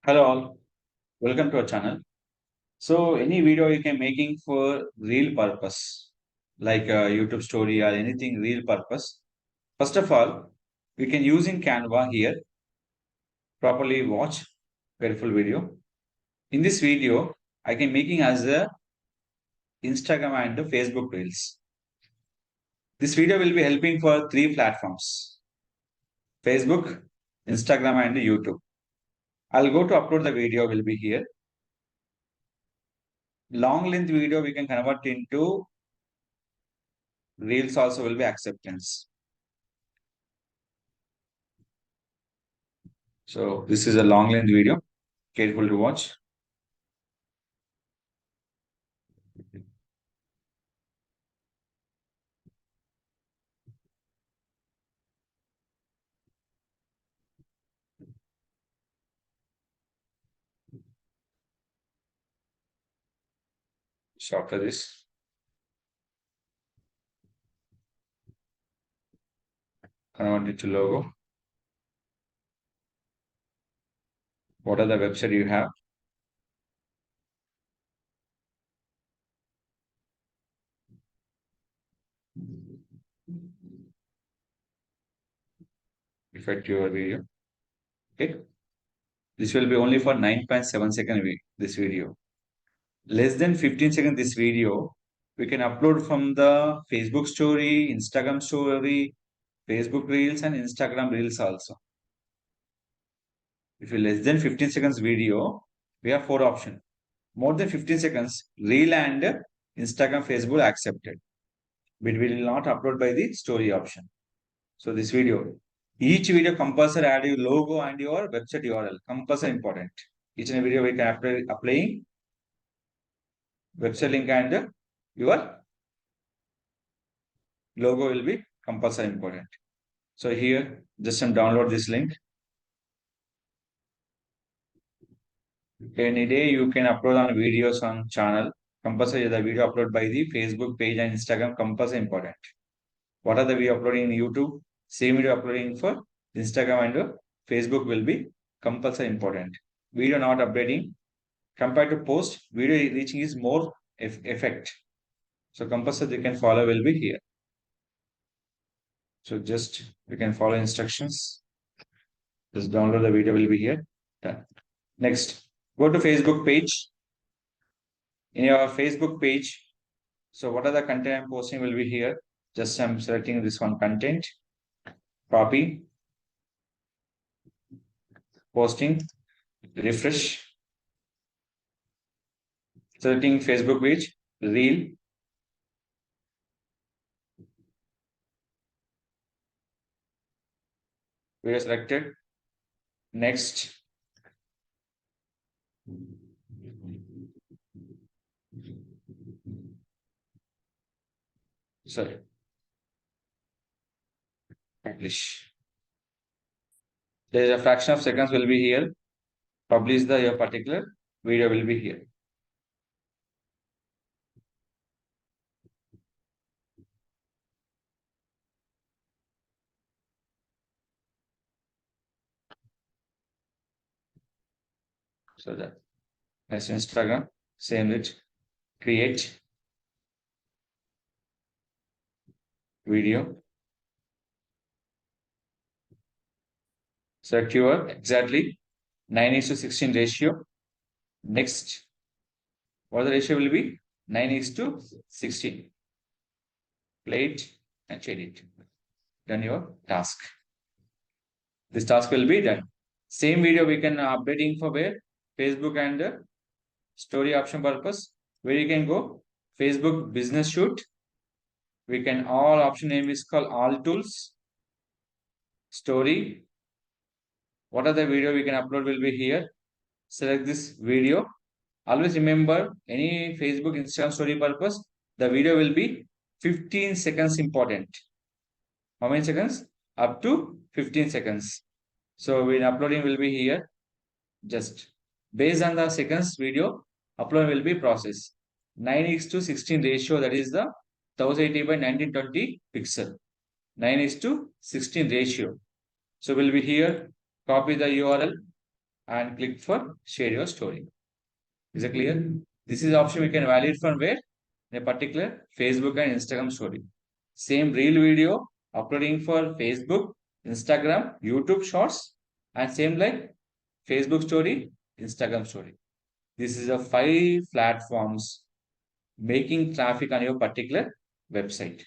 Hello all, welcome to our channel. So any video you can making for real purpose, like a YouTube story or anything real purpose. First of all, we can using Canva here, properly watch careful video. In this video, I can making as a Instagram and the Facebook Reels. This video will be helping for three platforms, Facebook, Instagram and YouTube. I'll go to upload the video will be here. Long length video we can convert into Reels also will be acceptance. So this is a long length video. Careful to watch. So after this, convert it to logo. What are the website you have? Effect your video. Okay. This will be only for 9.7 second this video. Less than 15 seconds this video, we can upload from the Facebook story, Instagram story, Facebook Reels and Instagram Reels also. If you less than 15 seconds video, we have four options. More than 15 seconds, Reel and Instagram, Facebook accepted. But we will not upload by the story option. So this video, each video compulsory add your logo and your website URL. Compulsory important. Each and every video we can applying website link and your logo will be compulsory important. So here, just some download this link. Any day you can upload on videos on channel. Compulsory the video upload by the Facebook page and Instagram compulsory important. What are the video uploading in YouTube? Same video uploading for Instagram and Facebook will be compulsory important. Video not updating compared to post, video reaching is more effect. So compulsory you can follow will be here. So just you can follow instructions. Just download the video will be here. Done. Next, go to Facebook page. In your Facebook page, so what are the content I'm posting will be here. Just I'm selecting this one content, copy, posting, refresh, selecting Facebook page, reel, video selected, next, sorry, publish. There is a fraction of seconds will be here. Publish the your particular video will be here. So that as Instagram, same it, create video. Select your exactly 9:16 ratio. Next, what the ratio will be? 9:16. Play it and change it. Done your task. This task will be done. Same video we can updating for where? Facebook and story option purpose. Where you can go? Facebook business shoot. We can all option name is called all tools. Story. What are the video we can upload will be here. Select this video. Always remember any Facebook Instagram story purpose. The video will be 15 seconds important. How many seconds? Up to 15 seconds. So when uploading will be here. Just based on the seconds video, upload will be process. 9:16 ratio, that is the 1080 by 1920 pixel. 9:16 ratio. So will be here, copy the URL and click for share your story. Is it clear? This is the option we can validate from where? In a particular Facebook and Instagram story. Same reel video uploading for Facebook, Instagram, YouTube Shorts, and same like Facebook story, Instagram story. This is a 5 platforms making traffic on your particular website.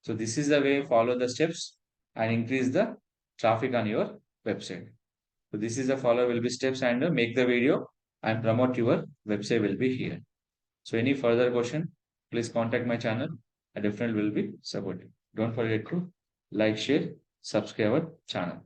So this is the way follow the steps and increase the traffic on your website. So this is the follow will be steps and make the video and promote your website will be here. So any further question, please contact my channel. I definitely will be supporting. Don't forget to like, share, subscribe our channel.